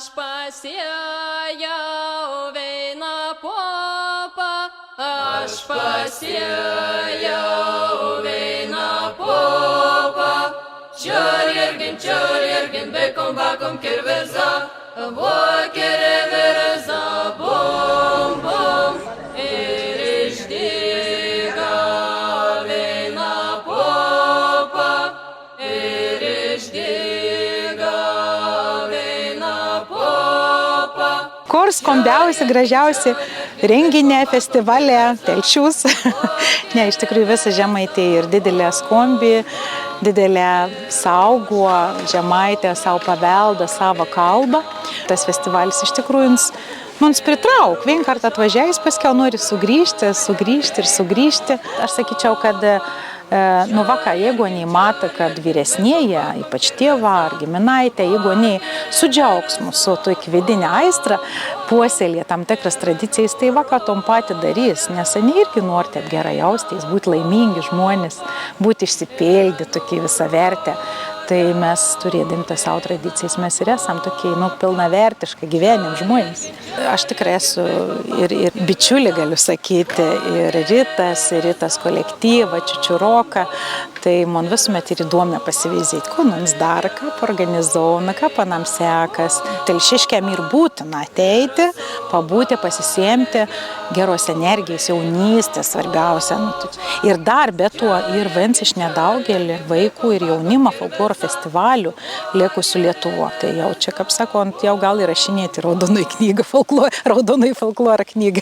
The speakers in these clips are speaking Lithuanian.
Aš pasėjau veina popą, aš pasėjau veina popą. Čarjergin, bekom, bakom, kirverza, vokere verza, bom, bom. Ir išdyga veina popą, ir išdyga veina popą. Kur skambiausi, gražiausi renginė, festivalė, Telšius. Ne, iš tikrųjų visą Žemaitę ir didelė skambi, didelė saugo Žemaitę, savo paveldą, savo kalbą. Tas festivalis iš tikrųjų mums pritrauk. Vien kartą atvažiavęs paskiau nori sugrįžti. Aš sakyčiau, kad jeigu nei mato, kad vyresnėje, ypač tėva ar giminaitė, jeigu nei su džiaugsmu, su tokį vidinę aistrą, puoselė tam tikras tradicijas, tai tom patį darys, nes jie irgi nori taip gerai jaustis, būti laimingi žmonės, būti išsipildę, tokie visavertę. Tai mes turėdami tą savo tradicijas, mes ir esam tokie, pilnavertiškai gyvenim žmonės. Aš tikrai esu ir bičiulį, galiu sakyti, ir Ritas kolektyvą, Čiučiuroką. Tai man visuomet ir įdomu pasivizyti, ko mums dar, ką organizuojame, ką panam sekas. Telšiškiam ir būtina ateiti, pabūti, pasisemti geros energijos, jaunystės svarbiausia. Ir dar be to ir Vins iš nedaugelį vaikų ir jaunimo folkloro festivalių likusių Lietuvo. Tai jau čia, kaip sakant, jau gal įrašinėti raudonai folkloro knygą.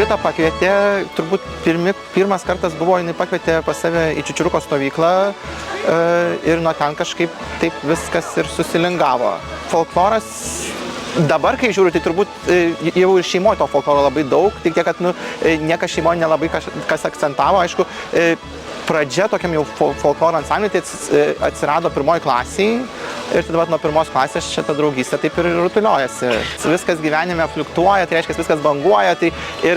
Rita pakvietė, turbūt pirmas kartas buvo, jinai pakvietė pas save į Čiučiuruko stovyklą ir nuo ten kažkaip taip viskas ir susilingavo. Folkloras dabar, kai žiūriu, tai turbūt jau ir šeimoje to folkloro labai daug, tik tiek, kad niekas šeimoje nelabai kas akcentavo. Aišku, pradžia tokiam jau folkloro ansambliui tai atsirado pirmoji klasiai ir tada nuo pirmos klasės šita draugystė taip ir rutuliojasi. Viskas gyvenime fluktuoja, tai reiškia, viskas banguoja, tai ir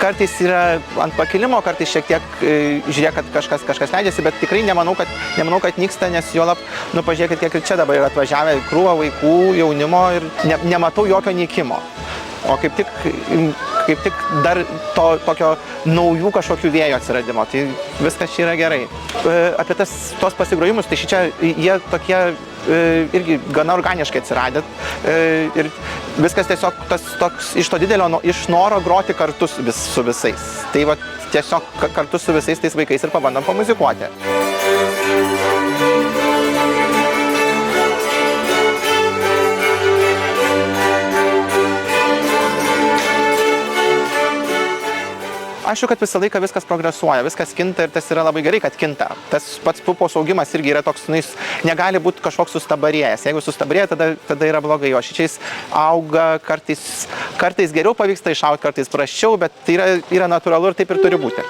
kartais yra ant pakilimo, kartais šiek tiek žiūrėk, kad kažkas leidžiasi, bet tikrai nemanau, kad nyksta, nes juolab, pažiūrėkit, kiek ir čia dabar yra atvažiavę krūva vaikų, jaunimo ir nematau jokio nykimo. O kaip tik dar tokio naujų kažkokių vėjo atsiradimo, tai viskas čia yra gerai. Apie tos pasigrojimus, tai šičia jie tokie irgi gana organiškai atsiradę ir viskas tiesiog iš to didelio iš noro groti kartu su visais. Tai va tiesiog kartu su visais tais vaikais ir pabandom pamuzikuoti. Aišku, kad visą laiką viskas progresuoja, viskas kinta ir tas yra labai gerai, kad kinta. Tas pats pupos augimas irgi yra toks, negali būti kažkoks sustabarėjęs. Jeigu sustabarėja, tada yra blogai. O šičiais auga, kartais geriau pavyksta išauti, kartais prasčiau, bet tai yra natūralu ir taip ir turi būti.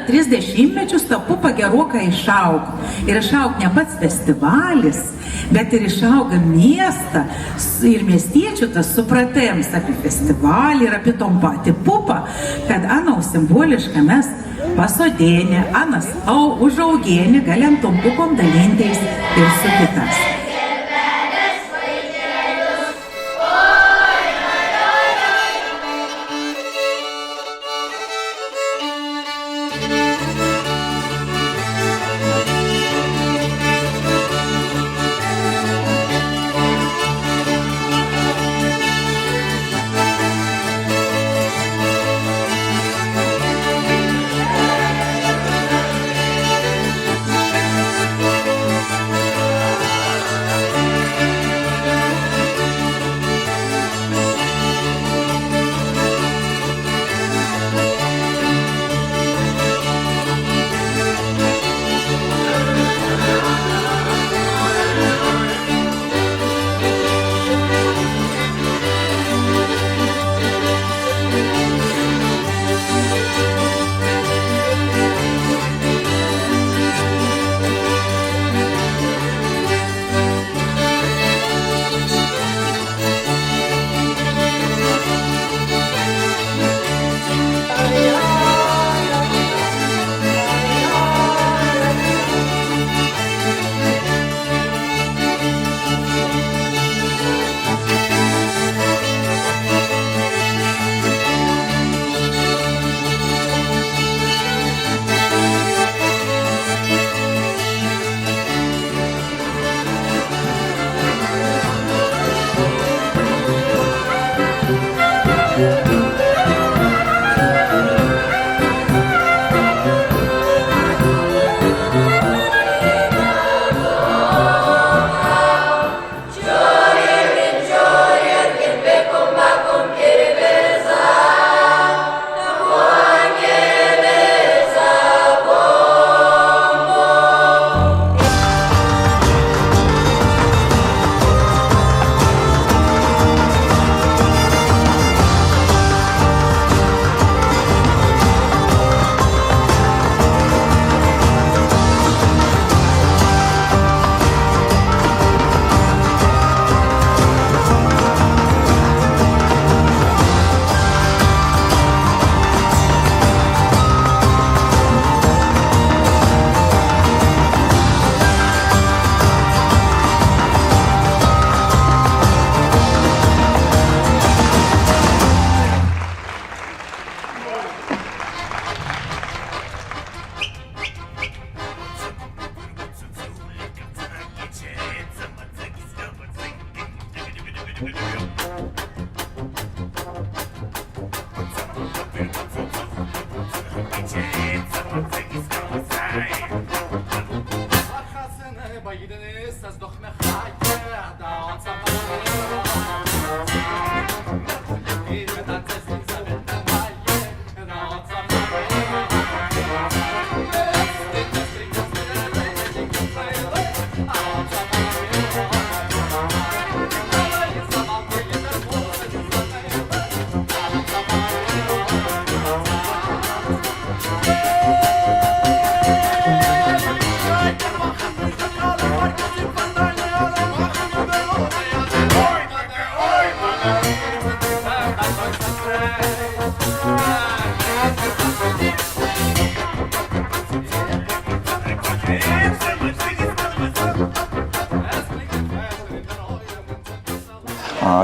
30 mečius ta pupa gerokai išaugo. Ir išaugo ne pats festivalis, bet ir išauga miestą ir miestiečių tas supratėms apie festivalį ir apie tom patį pupą, kad anau simbolišką mes pasodėnė, anas užaugėnė, galėm tom pupom dalintis ir su kitas.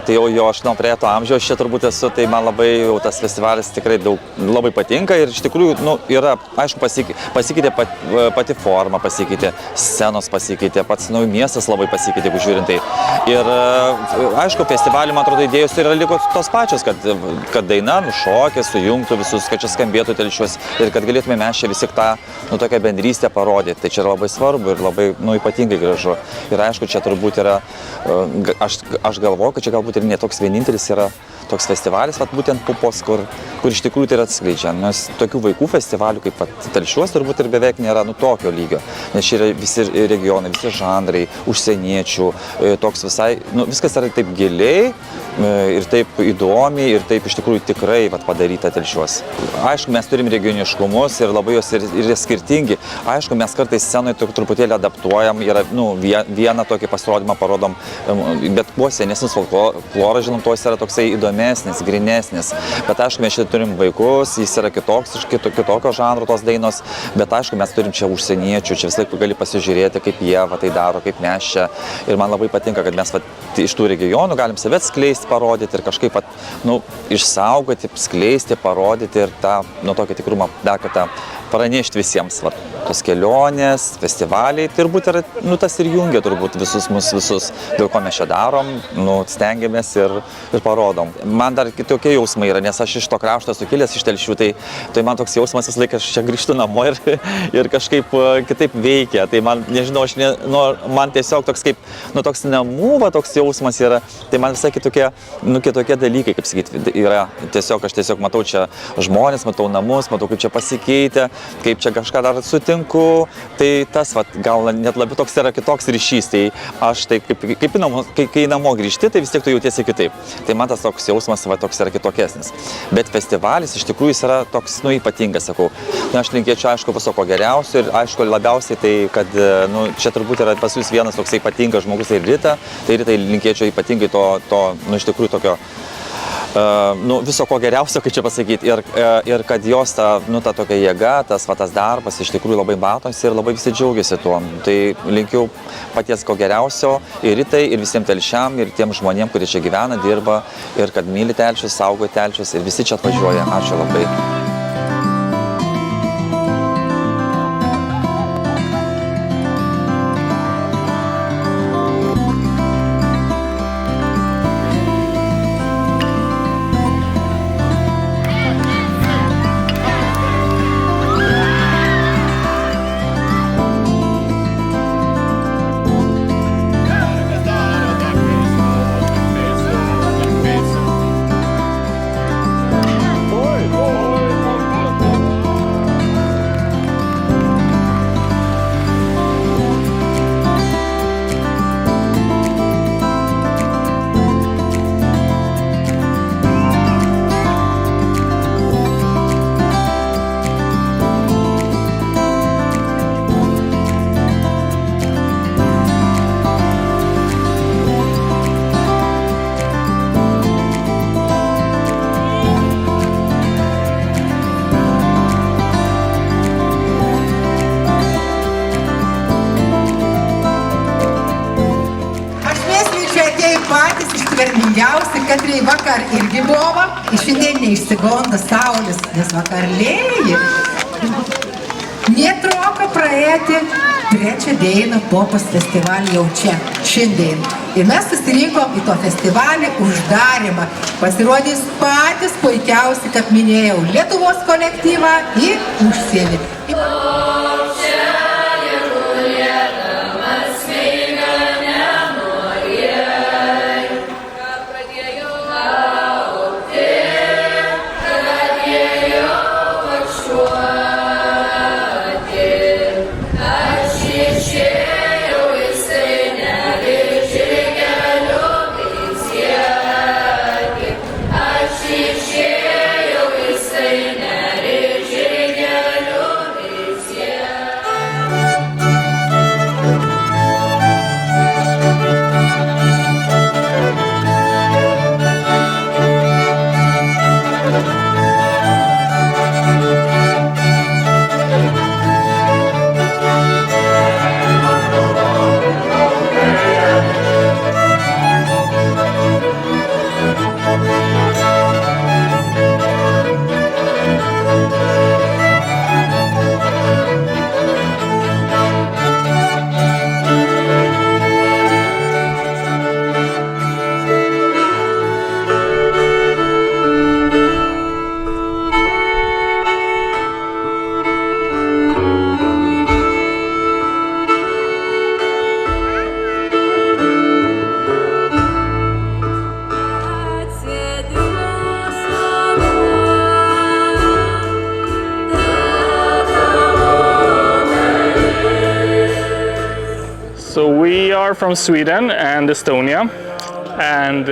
Tai jau aš nuo prie to amžiaus čia turbūt esu, tai man labai jau tas festivalis tikrai labai patinka ir iš tikrųjų yra, aišku, pasikeitė pati forma, pasikeitė scenos, pasikeitė pats miestas labai pasikeitė, jeigu žiūrint tai. Ir aišku, festivalį, man atrodo, idėjos yra liko tos pačios, kad daina, šokis, sujungtų visus, kad čia skambėtų telšiuos ir kad galėtume mes čia vis tik tą tokią bendrystę parodyti. Tai čia yra labai svarbu ir labai ypatingai gražu. Ir aišku, čia turbūt yra, aš galvoju, kad čia galbūt ir netoks vienintelis yra toks festivalis, vat, būtent Pupos, kur iš tikrųjų tai atskleidžia. Nes tokių vaikų festivalių kaip Telšiuos turbūt ir beveik nėra tokio lygio. Nes čia yra visi regionai, visi žanrai, užsieniečių, toks visai, viskas yra taip giliai ir taip įdomiai ir taip iš tikrųjų tikrai padaryta Telšiuos. Aišku, mes turim regioniškumus ir labai jos yra skirtingi. Aišku, mes kartais scenoje truputėlį adaptuojam, yra vieną tokį pasirodymą parodom, bet kuo senesnis folkloras, žinom, tuo jis yra toksai įdomesnis, grinesnis. Bet aišku, mes čia turim vaikus, jis yra kitoks, kitokio žanro tos dainos, bet aišku, mes turim čia užsieniečių, čia vis laik gali pasižiūrėti, kaip jie tai daro, kaip mes čia. Ir man labai patinka, kad mes iš tų regionų galim save atskleisti, parodyti ir kažkaip išsaugoti, skleisti, parodyti ir tą tokį tikrumą dar kartą pranešti visiems. Tos kelionės, festivaliai, turbūt yra, tas ir jungia turbūt visus mus visus, dėl ko mes čia darom, stengiamės ir parodom. Man dar kitokie jausmai yra, nes aš iš to krašto esu kilęs, iš Telšių, tai man toks jausmas visą laiką, aš čia grįžtu namo ir kažkaip kitaip veikia. Tai man, nežinau, man tiesiog toks kaip, toks namų, toks jausmas yra, tai man visai kitokie dalykai, kaip sakyti, yra. Aš tiesiog matau čia žmonės, matau namus, matau, kaip čia pasikeitė, kaip čia kažką dar sutinku, tai tas, gal net labiau toks yra kitoks ryšys, tai aš tai kai namo grįžti, tai vis tiek tu jautiesi kitaip. Tai man tas toks jausmas toks yra kitokesnis. Bet festivalis iš tikrųjų jis yra toks, ypatingas, sakau. Aš linkėčiau, aišku, viso ko geriausio ir, aišku, labiausiai tai, kad, čia turbūt yra pas jūs vienas toks ypatingas žmogus, tai Rita, tai Ritai linkėčiau ypatingai iš tikrųjų tokio viso ko geriausio, kaip čia pasakyti, ir kad jos ta tokia jėga, tas darbas iš tikrųjų labai matosi ir labai visi džiaugiasi tuo. Tai linkiu paties ko geriausio ir Ritai, ir visiems telšiam, ir tiem žmonėm, kurie čia gyvena, dirba, ir kad myli Telšius, saugo Telšius, ir visi čia atvažiuoja. Ačiū labai. Katrai vakar irgi buvo, šiandien neišsigondo saulis, nes vakar lėji. Netroka praėti trečią dieną Popos festivalį jau čia, šiandien. Ir mes susirinkom į to festivalį uždarymą. Pasirodys patys puikiausi, kaip minėjau, Lietuvos kolektyvą ir užsienį. are from Sweden and Estonia, and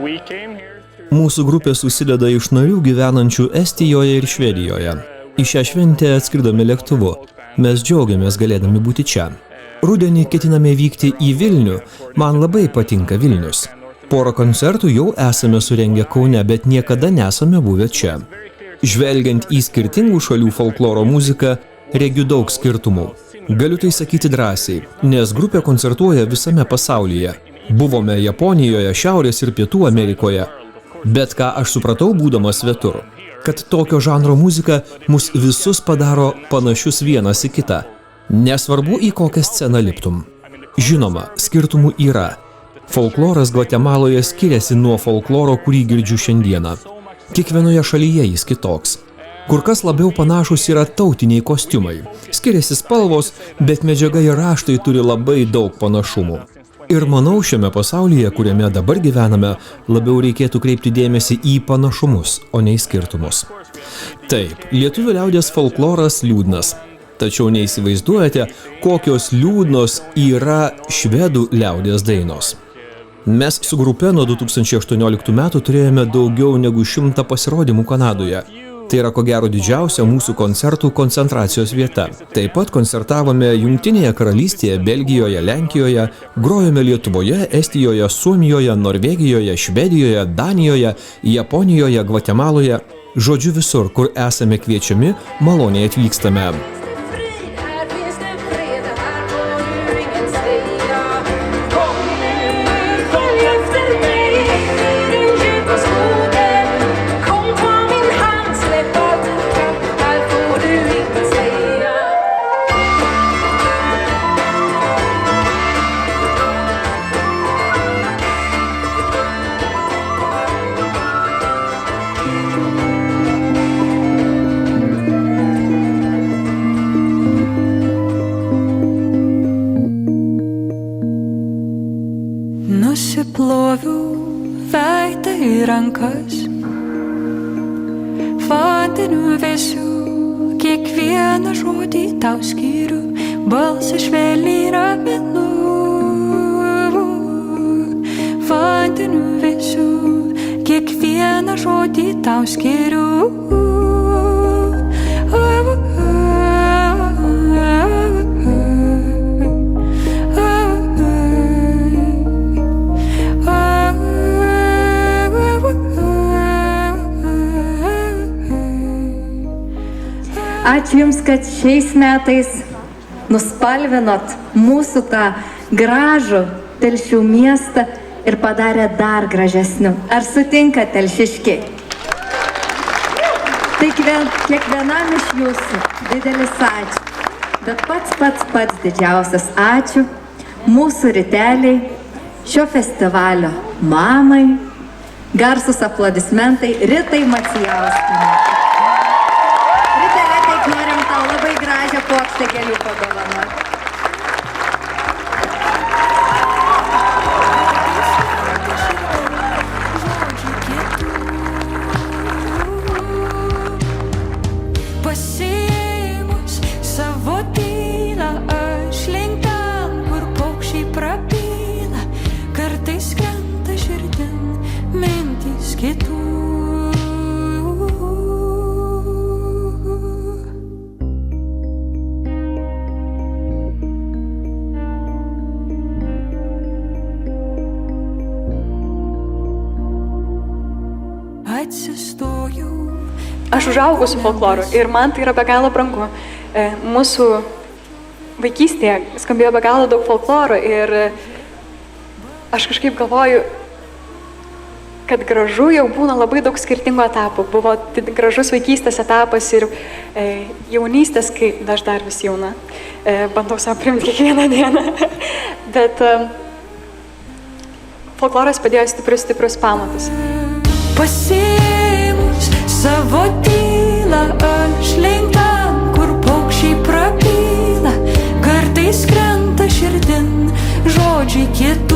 we came here. Mūsų grupė susideda iš narių gyvenančių Estijoje ir Švedijoje. Į šią šventę atskridome lėktuvu. Mes džiaugiamės galėdami būti čia. Rudenį ketiname vykti į Vilnių. Man labai patinka Vilnius. Porą koncertų jau esame surengę Kaune, bet niekada nesame buvę čia. Žvelgiant į skirtingų šalių folkloro muziką, regiu daug skirtumų. Galiu tai sakyti drąsiai, nes grupė koncertuoja visame pasaulyje. Buvome Japonijoje, Šiaurės ir Pietų Amerikoje. Bet ką aš supratau, būdamas svetur, kad tokio žanro muzika mus visus padaro panašius vienas į kitą. Nesvarbu, į kokią sceną liptum. Žinoma, skirtumų yra. Folkloras Gvatemaloje skiriasi nuo folkloro, kurį girdžiu šiandieną. Kiekvienoje šalyje jis kitoks. Kur kas labiau panašus yra tautiniai kostiumai. Skiriasi spalvos, bet medžiaga ir raštai turi labai daug panašumų. Ir manau, šiame pasaulyje, kuriame dabar gyvename, labiau reikėtų kreipti dėmesį į panašumus, o ne į skirtumus. Taip, lietuvių liaudies folkloras liūdnas. Tačiau neįsivaizduojate, kokios liūdnos yra švedų liaudies dainos. Mes su grupe nuo 2018 metų turėjome daugiau negu 100 pasirodymų Kanadoje. Tai yra ko gero didžiausia mūsų koncertų koncentracijos vieta. Taip pat koncertavome Jungtinėje karalystėje, Belgijoje, Lenkijoje, grojome Lietuvoje, Estijoje, Suomijoje, Norvegijoje, Švedijoje, Danijoje, Japonijoje, Gvatemaloje. Žodžiu visur, kur esame kviečiami, maloniai atvykstame. Nusiploviau veidą į rankas, vandeniu vėsiu, kiekvieną žodį tau skiriu, balsą švelniai raminu. Vandeniu vėsiu, kiekvieną žodį tau skiriu. Ačiū Jums, kad šiais metais nuspalvinot mūsų tą gražų Telšių miestą ir padarė dar gražesniu. Ar sutinka telšiškiai? Tai kiekvienam iš Jūsų didelis ačiū. Bet pats didžiausias ačiū mūsų Riteliai, šio festivalio mamai, garsus aplodismentai Ritai Macijauskienei. Norim tau labai gražią puokštę gėlių padovanoti. Pasiėmus savo tylą, aš link ten, kur paukščiai prabyla, kartais krenta širdin mintys kitų. Aš užaugau su folkloru ir man tai yra be galo brangu. Mūsų vaikystėje skambėjo be galo daug folkloro ir aš kažkaip galvoju, kad gražu jau būna labai daug skirtingų etapų. Buvo gražus vaikystės etapas ir jaunystės, kai aš dar vis jauna. Bandau savo priimti kiekvieną dieną. Bet folkloras padėjo stiprius pamatus. Pasiėmus savo tylą, aš link ten, kur paukščiai prabyla, kartais krenta širdin žodžiai kitų.